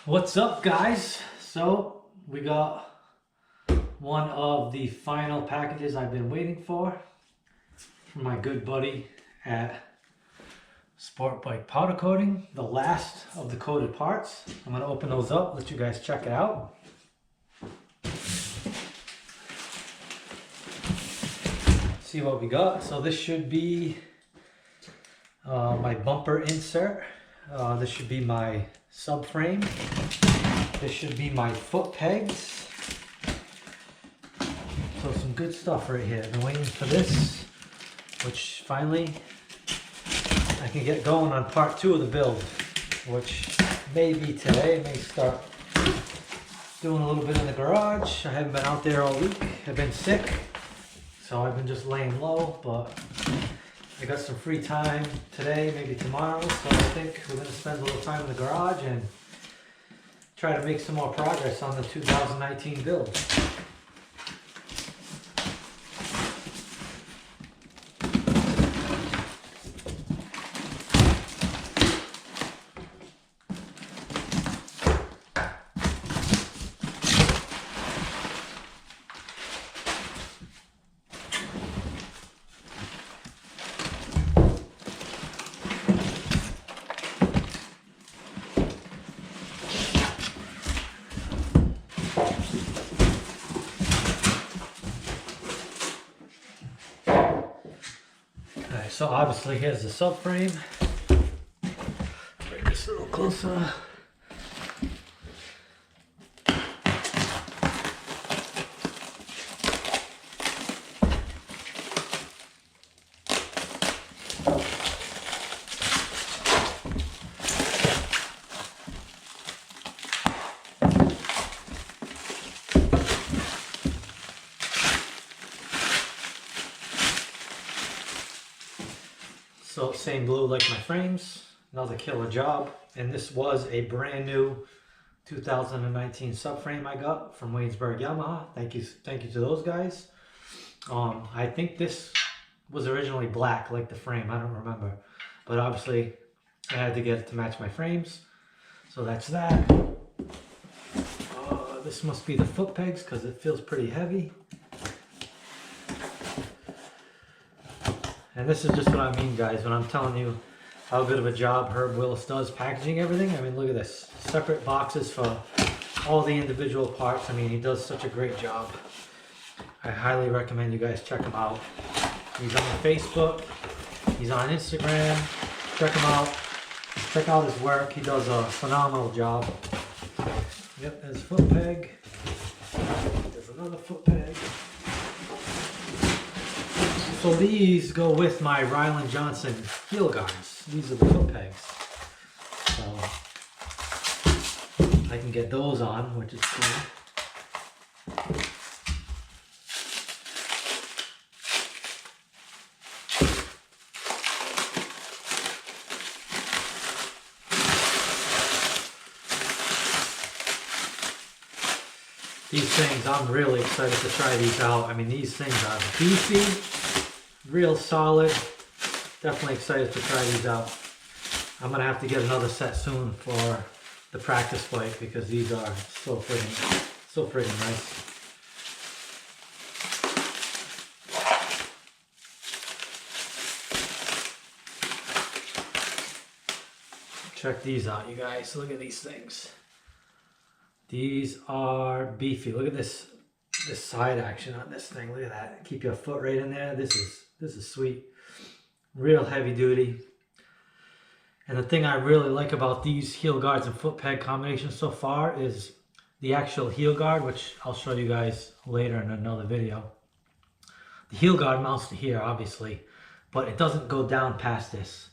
What's up, guys? So we got one of the final packages I've been waiting for from my good buddy at Sport Bike Powder Coating, the last of the coated parts. I'm going to open those up, let you guys check it out. See what we got. So this should be my bumper insert. This should be my subframe. This should be my foot pegs. So some good stuff right here. I've been waiting for this, which finally I can get going on part 2 of the build, which may be today. I may start doing a little bit in the garage. I haven't been out there all week. I've been sick, so I've been just laying low, but I got some free time today, maybe tomorrow, so I think we're going to spend a little time in the garage and try to make some more progress on the 2019 build. So obviously here's the subframe. Bring this a little closer. So same blue like my frames, another killer job. And this was a brand new 2019 subframe I got from Waynesburg Yamaha. Thank you to those guys. I think this was originally black like the frame, I don't remember. But obviously I had to get it to match my frames. So that's that. This must be the foot pegs because it feels pretty heavy. And this is just what I mean, guys, when I'm telling you how good of a job Herb Willis does packaging everything. I mean, look at this. Separate boxes for all the individual parts. I mean, he does such a great job. I highly recommend you guys check him out. He's on Facebook. He's on Instagram. Check him out. Check out his work. He does a phenomenal job. Yep, there's a foot peg. There's another foot peg. So these go with my Ryland Johnson heel guards. These are the foot pegs. So I can get those on, which is cool. These things, I'm really excited to try these out. I mean, these things are beefy. Real solid. Definitely excited to try these out. I'm gonna have to get another set soon for the practice bike because these are so friggin' nice. Check these out, you guys. Look at these things. These are beefy. Look at this side action on this thing. Look at that. Keep your foot right in there. This is sweet. Real heavy duty. And the thing I really like about these heel guards and foot peg combinations so far is the actual heel guard, which I'll show you guys later in another video. The heel guard mounts to here, obviously, but it doesn't go down past this.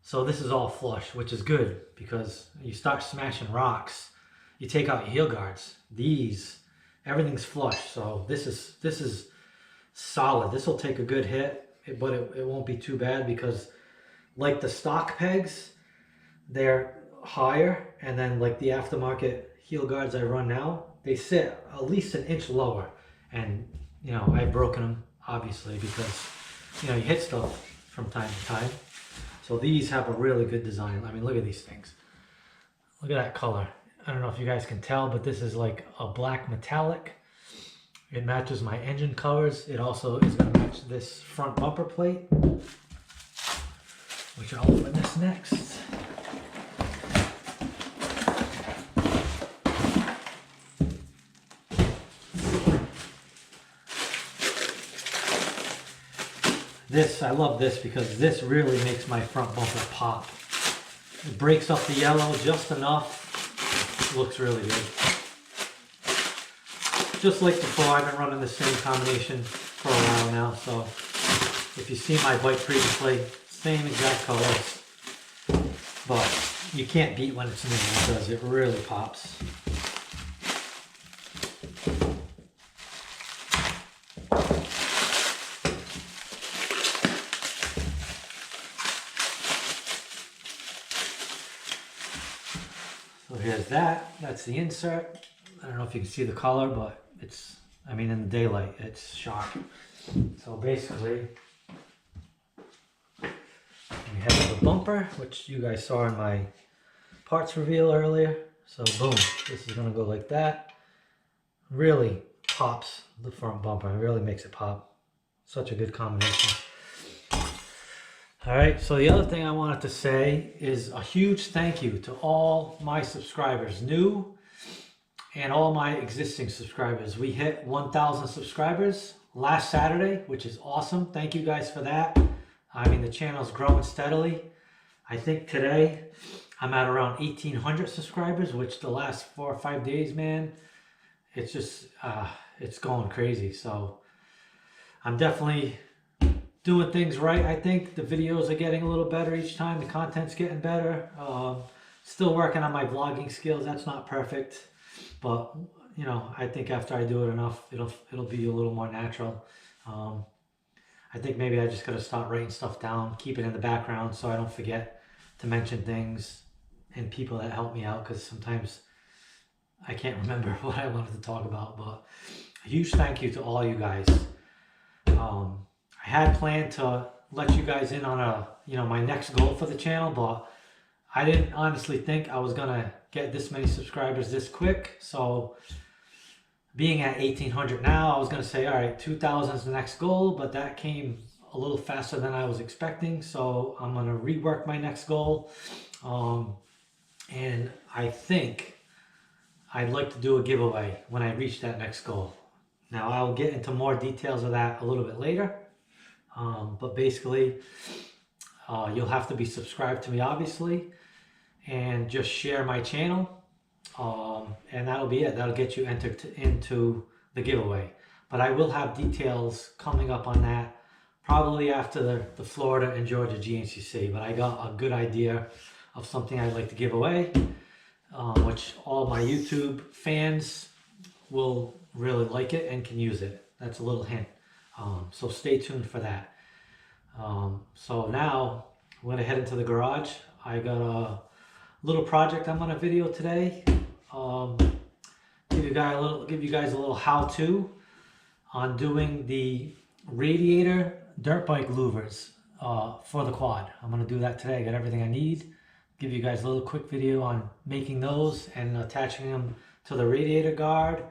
So this is all flush, which is good because you start smashing rocks, you take out your heel guards. Everything's flush, so this is solid. This will take a good hit, but it won't be too bad because like the stock pegs, they're higher, and then like the aftermarket heel guards I run now, they sit at least an inch lower. And you know, I've broken them obviously because you know, you hit stuff from time to time. So these have a really good design. I mean, look at these things. Look at that color. I don't know if you guys can tell, but this is like a black metallic. It matches my engine covers. It also is going to match this front bumper plate, which I'll open this next. This, I love this because this really makes my front bumper pop. It breaks up the yellow just enough. It looks really good. Just like before, I've been running the same combination for a while now, so if you see my bike previously, same exact colors, but you can't beat when it's new because it really pops. So here's that. That's the insert. I don't know if you can see the color, but it's, I mean, in the daylight, it's sharp. So basically, we have the bumper, which you guys saw in my parts reveal earlier. So boom, this is gonna go like that. Really pops the front bumper. It really makes it pop. Such a good combination. All right, so the other thing I wanted to say is a huge thank you to all my subscribers, new and all my existing subscribers. We hit 1,000 subscribers last Saturday, which is awesome. Thank you guys for that. I mean, the channel's growing steadily. I think today I'm at around 1,800 subscribers, which the last 4 or 5 days, man, it's just, it's going crazy. So I'm definitely doing things right. I think the videos are getting a little better each time. The content's getting better. Still working on my vlogging skills. That's not perfect. But, you know, I think after I do it enough, it'll be a little more natural. I think maybe I just got to start writing stuff down, keep it in the background so I don't forget to mention things and people that help me out, because sometimes I can't remember what I wanted to talk about. But a huge thank you to all you guys. I had planned to let you guys in on my next goal for the channel, but I didn't honestly think I was gonna get this many subscribers this quick. So being at 1,800 now, I was gonna say, all right, 2,000 is the next goal, but that came a little faster than I was expecting. So I'm gonna rework my next goal. And I think I'd like to do a giveaway when I reach that next goal. Now I'll get into more details of that a little bit later. But basically, you'll have to be subscribed to me, obviously, and just share my channel. And that'll be it. That'll get you entered into the giveaway. But I will have details coming up on that probably after the Florida and Georgia GNCC. But I got a good idea of something I'd like to give away, which all my YouTube fans will really like it and can use it. That's a little hint. So stay tuned for that. So now I'm going to head into the garage. I got a little project I'm going to video today. Give you guys a little how-to on doing the radiator dirt bike louvers for the quad. I'm going to do that today. I got everything I need. Give you guys a little quick video on making those and attaching them to the radiator guard.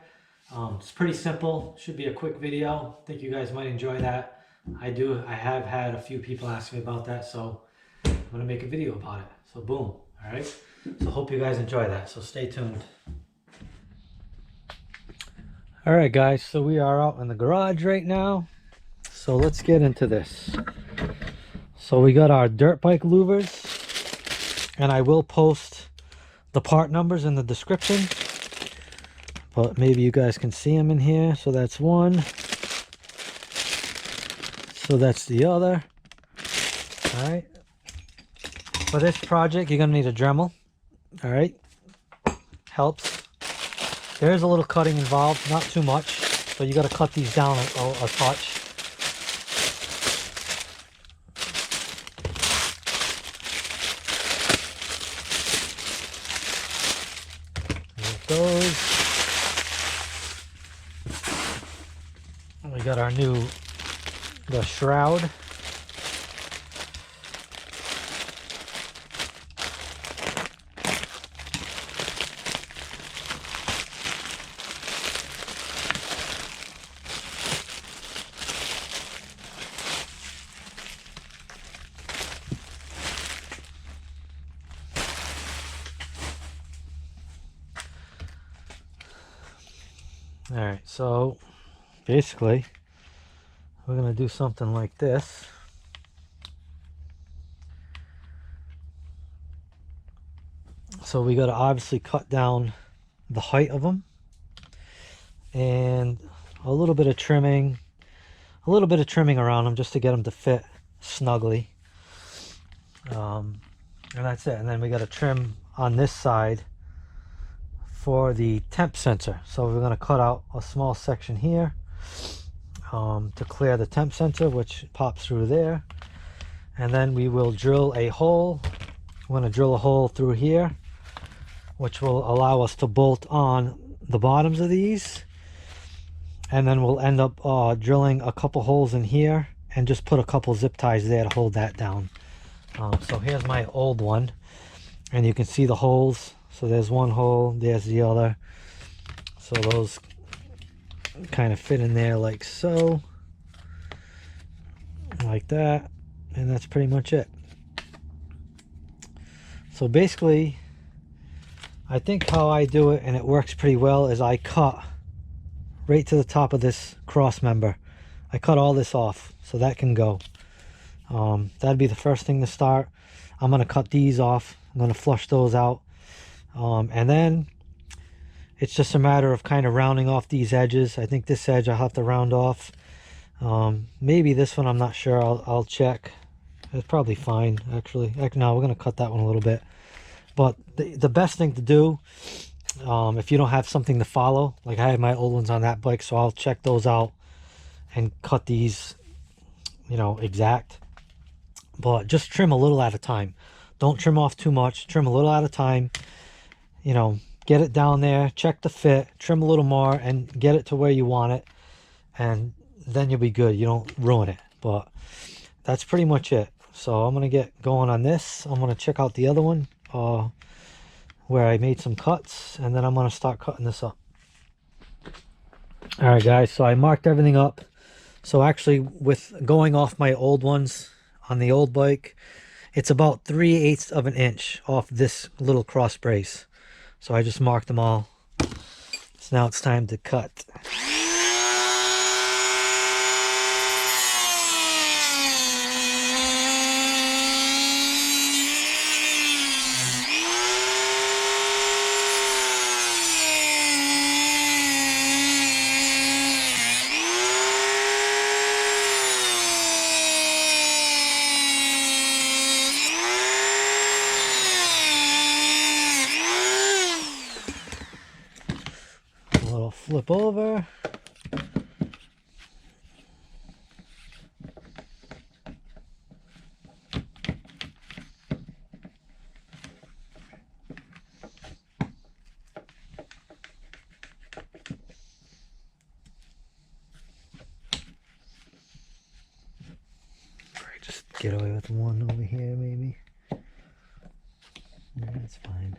It's pretty simple. Should be a quick video. I think you guys might enjoy that. I have had a few people ask me about that, so I'm going to make a video about it. So boom. All right. So hope you guys enjoy that. So stay tuned. All right, guys. So we are out in the garage right now. So let's get into this. So we got our dirt bike louvers, and I will post the part numbers in the description. But maybe you guys can see them in here. So that's one. So that's the other. All right. For this project, you're gonna need a Dremel. All right. Helps. There is a little cutting involved, not too much. So you got to cut these down a touch. There it goes. We got our the shroud. All right, so basically we're gonna do something like this. So we got to obviously cut down the height of them, and a little bit of trimming around them just to get them to fit snugly. And that's it. And then we got to trim on this side for the temp sensor. So we're going to cut out a small section here to clear the temp sensor, which pops through there. And then we will drill a hole. We're going to drill a hole through here, which will allow us to bolt on the bottoms of these. And then we'll end up drilling a couple holes in here and just put a couple zip ties there to hold that down. So here's my old one, and you can see the holes. So there's one hole, there's the other. So those kind of fit in there like so, like that, and that's pretty much it. So basically, I think how I do it, and it works pretty well, is I cut right to the top of this cross member. I cut all this off, so that can go. That'd be the first thing to start. I'm going to cut these off. I'm going to flush those out. And then it's just a matter of kind of rounding off these edges. I think this edge I'll have to round off. Maybe this one, I'm not sure. I'll check. It's probably fine, actually. No, we're going to cut that one a little bit. But the best thing to do, if you don't have something to follow, like I have my old ones on that bike, so I'll check those out and cut these, you know, exact. But just trim a little at a time. Don't trim off too much. Trim a little at a time. You know, get it down there, check the fit, trim a little more, and get it to where you want it. And then you'll be good. You don't ruin it. But that's pretty much it. So I'm going to get going on this. I'm going to check out the other one where I made some cuts. And then I'm going to start cutting this up. Alright guys, so I marked everything up. So actually, with going off my old ones on the old bike, it's about 3/8 of an inch off this little cross brace. So I just marked them all. So now it's time to cut. Flip over. Just get away with one over here, maybe. Yeah, that's fine.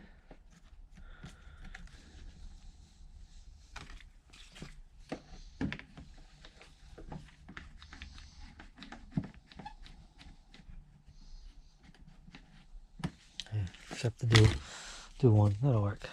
Except to do one. That'll work.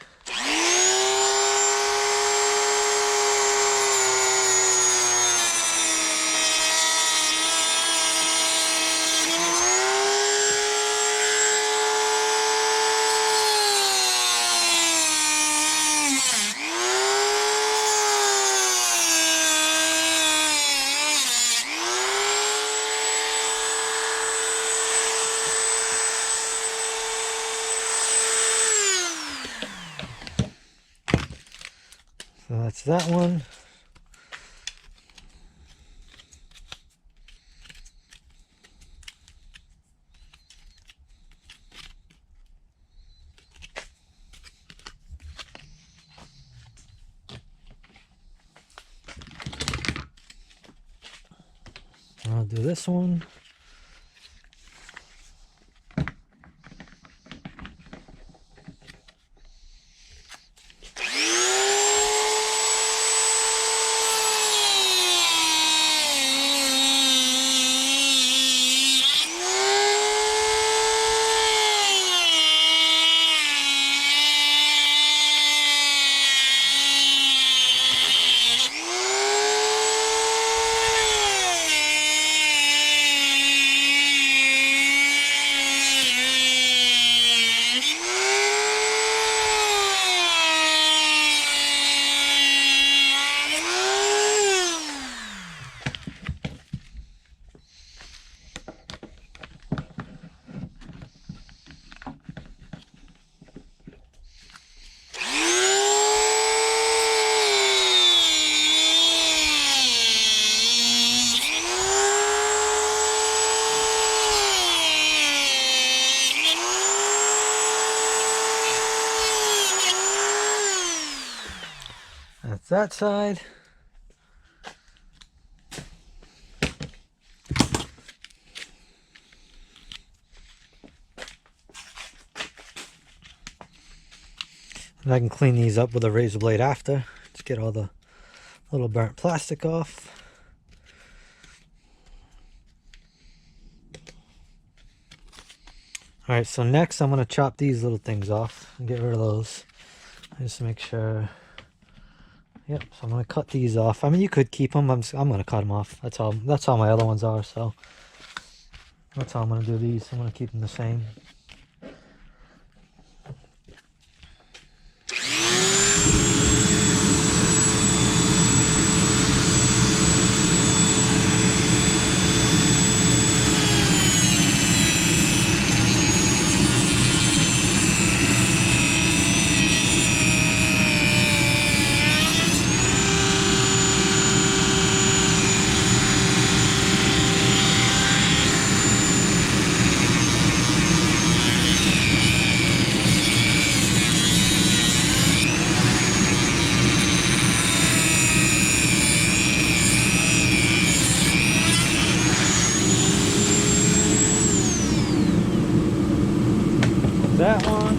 So that's that one. I'll do this one. that side. And I can clean these up with a razor blade after. Just get all the little burnt plastic off. Alright, so next I'm going to chop these little things off and get rid of those. Just to make sure. Yep, so I'm going to cut these off. I mean, you could keep them. I'm going to cut them off. That's all my other ones are, so that's how I'm going to do these. I'm going to keep them the same. That one.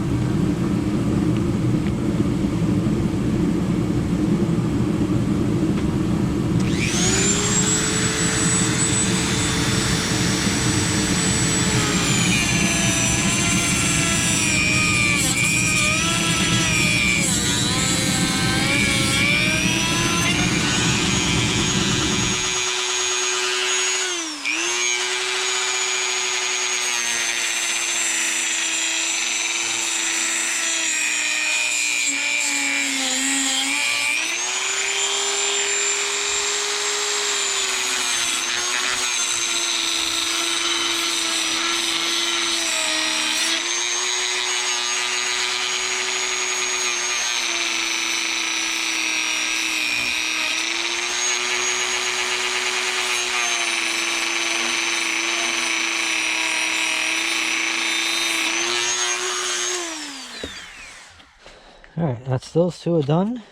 Alright, that's those two are done.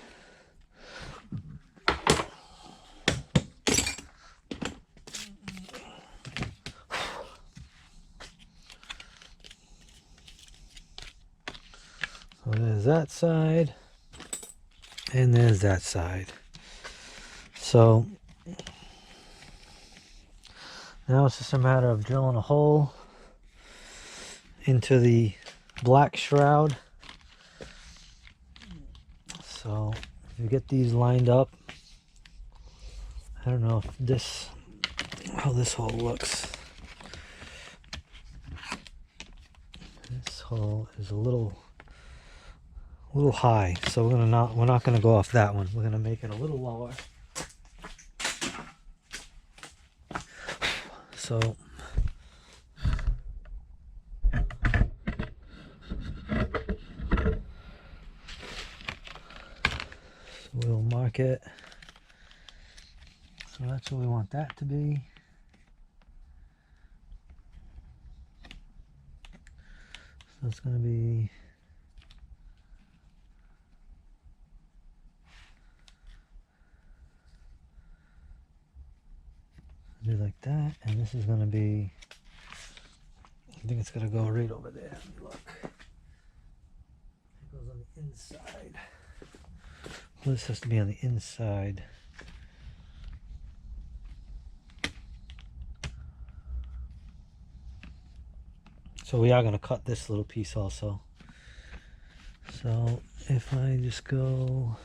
So there's that side, and there's that side. So now it's just a matter of drilling a hole into the black shroud. So if you get these lined up, I don't know if how this hole looks. This hole is a little high, so we're not gonna go off that one. We're gonna make it a little lower. So we'll mark it. So that's what we want that to be. So it's going to be like that, and this is going to be, I think it's going to go right over there. Let me look. It goes on the inside. Well, this has to be on the inside. So we are going to cut this little piece also. So if I just go,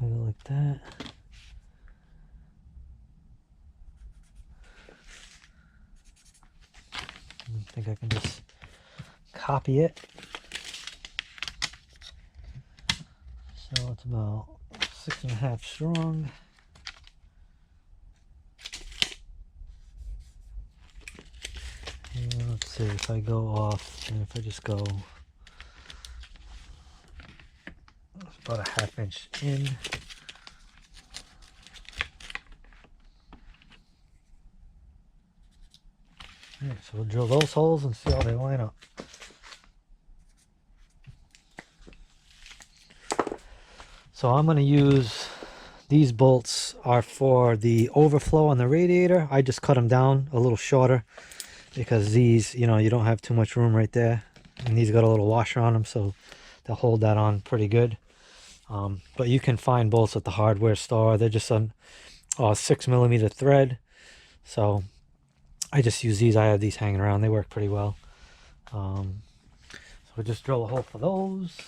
like that. I think I can just copy it. So it's about 6.5 strong. And let's see if I go off, and if I just go about a 1/2 inch in. Alright, so we'll drill those holes and see how they line up. So I'm going to use, these bolts are for the overflow on the radiator. I just cut them down a little shorter because these, you know, you don't have too much room right there. And these got a little washer on them, so they'll hold that on pretty good. But you can find bolts at the hardware store. They're just on 6mm thread. So I just use these. I have these hanging around. They work pretty well. So we'll just drill a hole for those.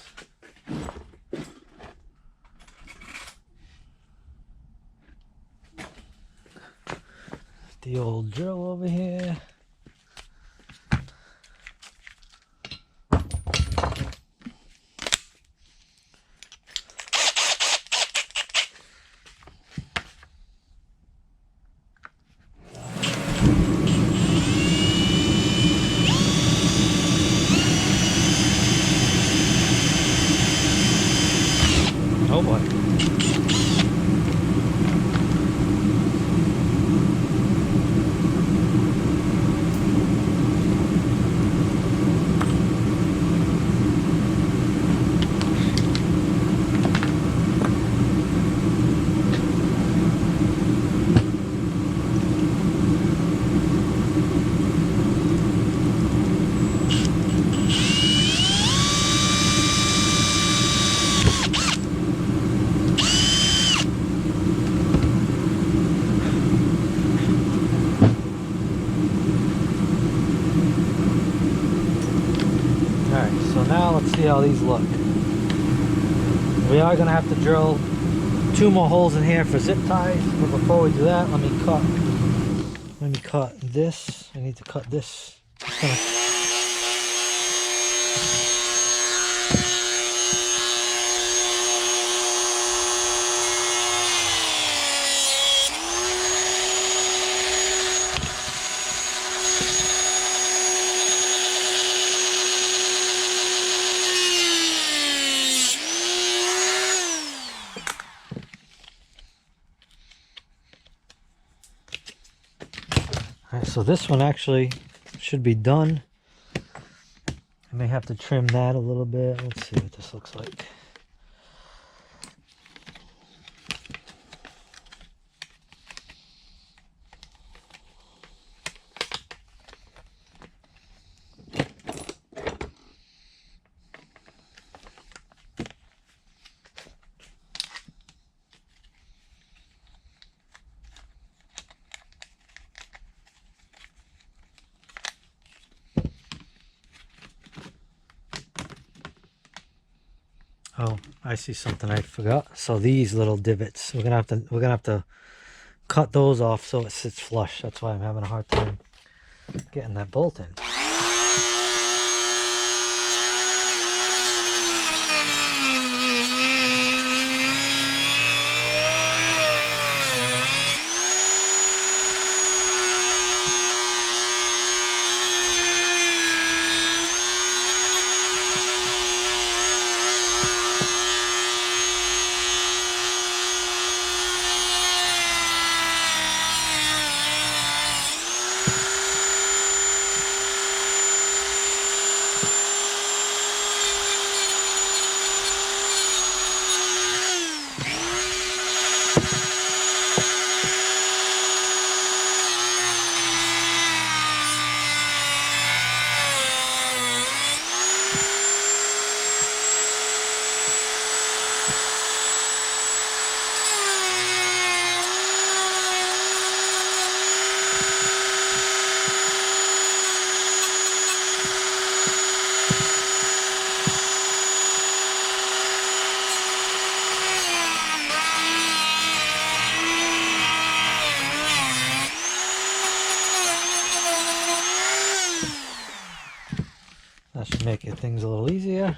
The old drill over here. Oh boy. Now let's see how these look. We are going to have to drill 2 more holes in here for zip ties, but before we do that, let me cut this. I need to cut this. Alright, so this one actually should be done. I may have to trim that a little bit. Let's see what this looks like. Oh, I see something I forgot. So these little divots, we're gonna have to cut those off so it sits flush. That's why I'm having a hard time getting that bolt in. That should make things a little easier.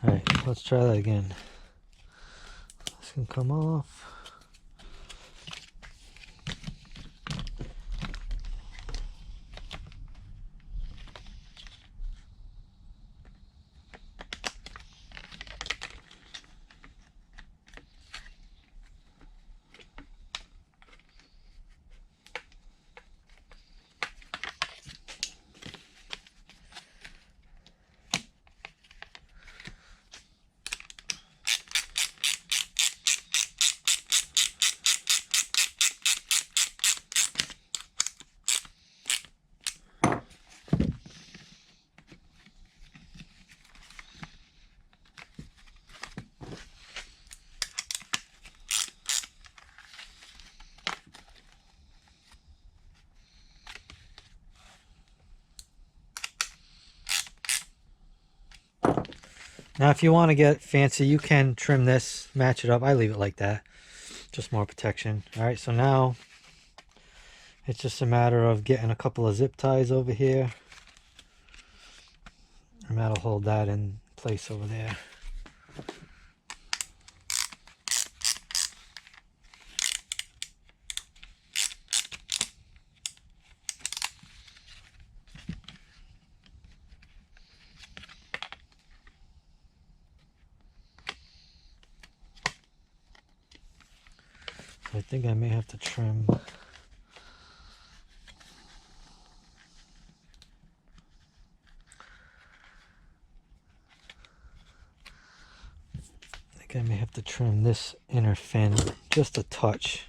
Alright, let's try that again. This can come off. Now if you want to get fancy, you can trim this, match it up. I leave it like that, just more protection. All right, so now it's just a matter of getting a couple of zip ties over here, and that'll hold that in place over there. I think I may have to trim. I think I may have to trim this inner fin just a touch.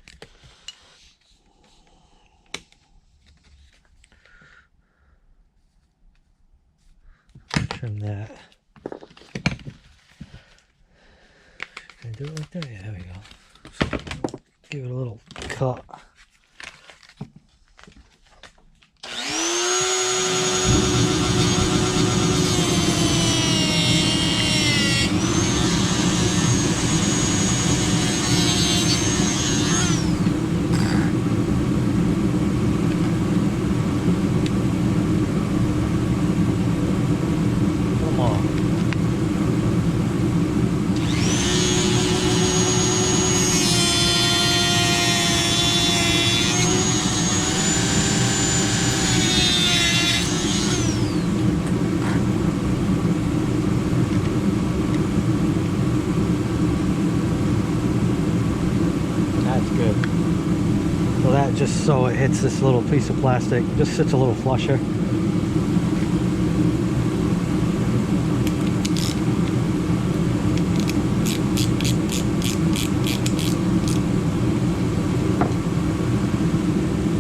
Trim that. Can I do it like that? Yeah, there we go. Give it a little cut. Come on. That's good. So that just so it hits this little piece of plastic, just sits a little flusher.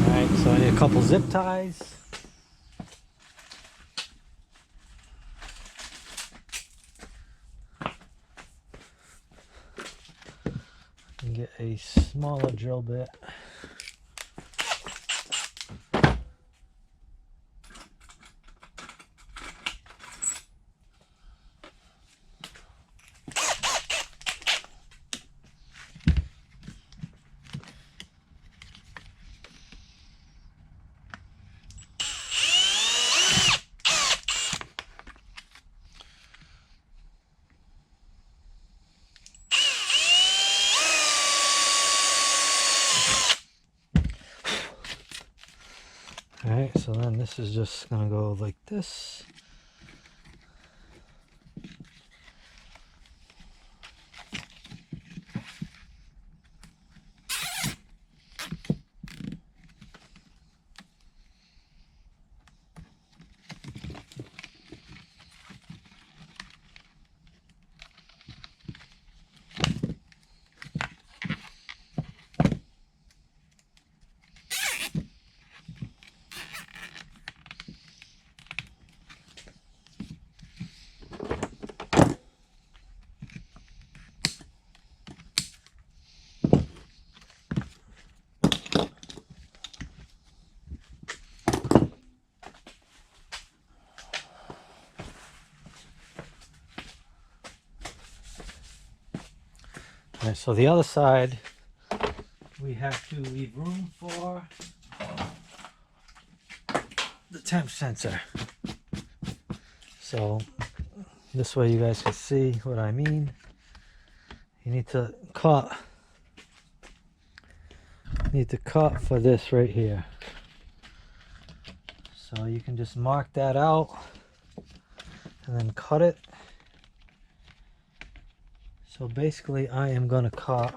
Alright, so I need a couple zip ties. And get a smaller drill bit. Alright, so then this is just gonna go like this. Alright, so the other side, we have to leave room for the temp sensor. So this way you guys can see what I mean. You need to cut for this right here. So you can just mark that out and then cut it. So basically I am going to cut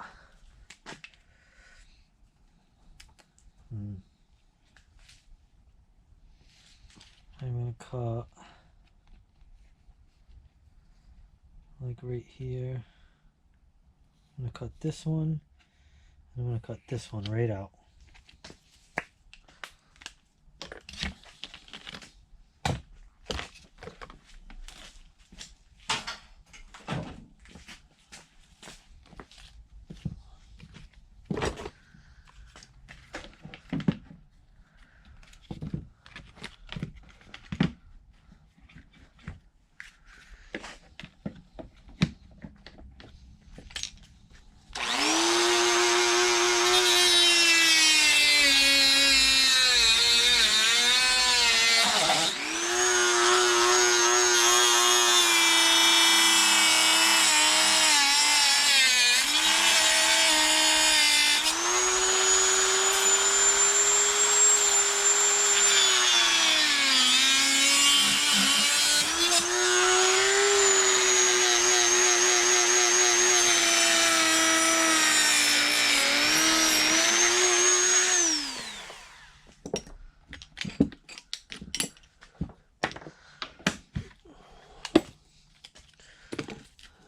like right here. I'm going to cut this one. I'm going to cut this one right out.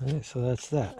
Alright, so that's that.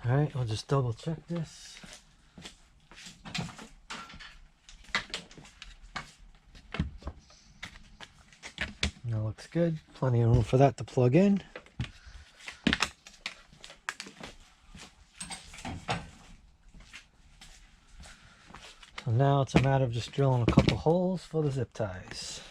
Alright, I'll just double check this. That looks good. Plenty of room for that to plug in. So now it's a matter of just drilling a couple holes for the zip ties.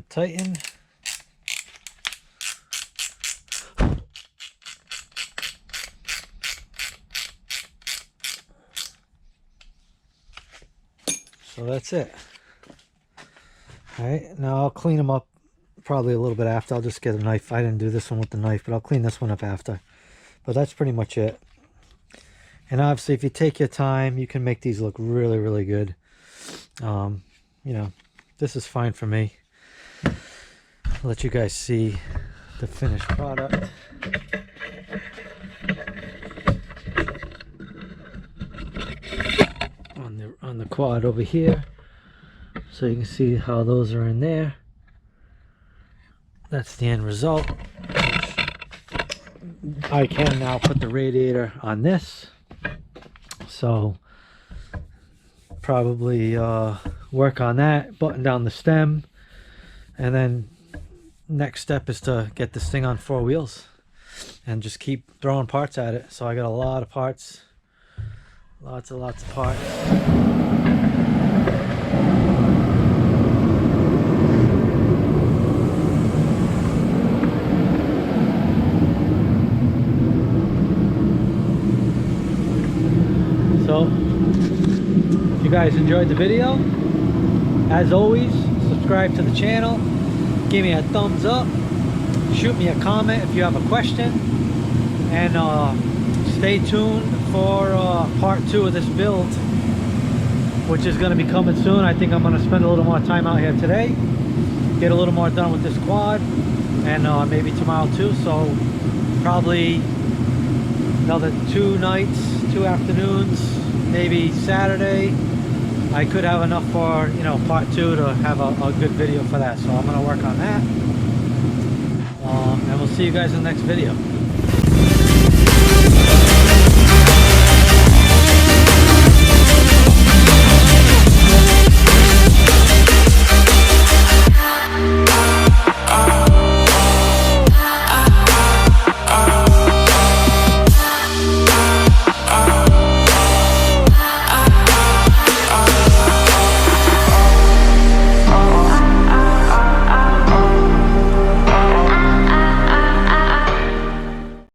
Tighten. So that's it. All right, now I'll clean them up probably a little bit after. I'll just get a knife. I didn't do this one with the knife, but I'll clean this one up after. But that's pretty much it. And obviously, if you take your time, you can make these look really, really good. You know, this is fine for me. I'll let you guys see the finished product. On the quad over here, so you can see how those are in there. That's the end result. I can now put the radiator on this, so probably work on that, button down the stem, and then next step is to get this thing on 4 wheels and just keep throwing parts at it. So I got a lot of parts, lots of parts. So if you guys enjoyed the video, as always, subscribe to the channel, give me a thumbs up, shoot me a comment if you have a question, and stay tuned for part 2 of this build, which is going to be coming soon. I think I'm going to spend a little more time out here today, get a little more done with this quad, and maybe tomorrow too. So probably another 2 nights, 2 afternoons, maybe Saturday. I could have enough for, you know, part 2 to have a good video for that. So I'm going to work on that. And we'll see you guys in the next video.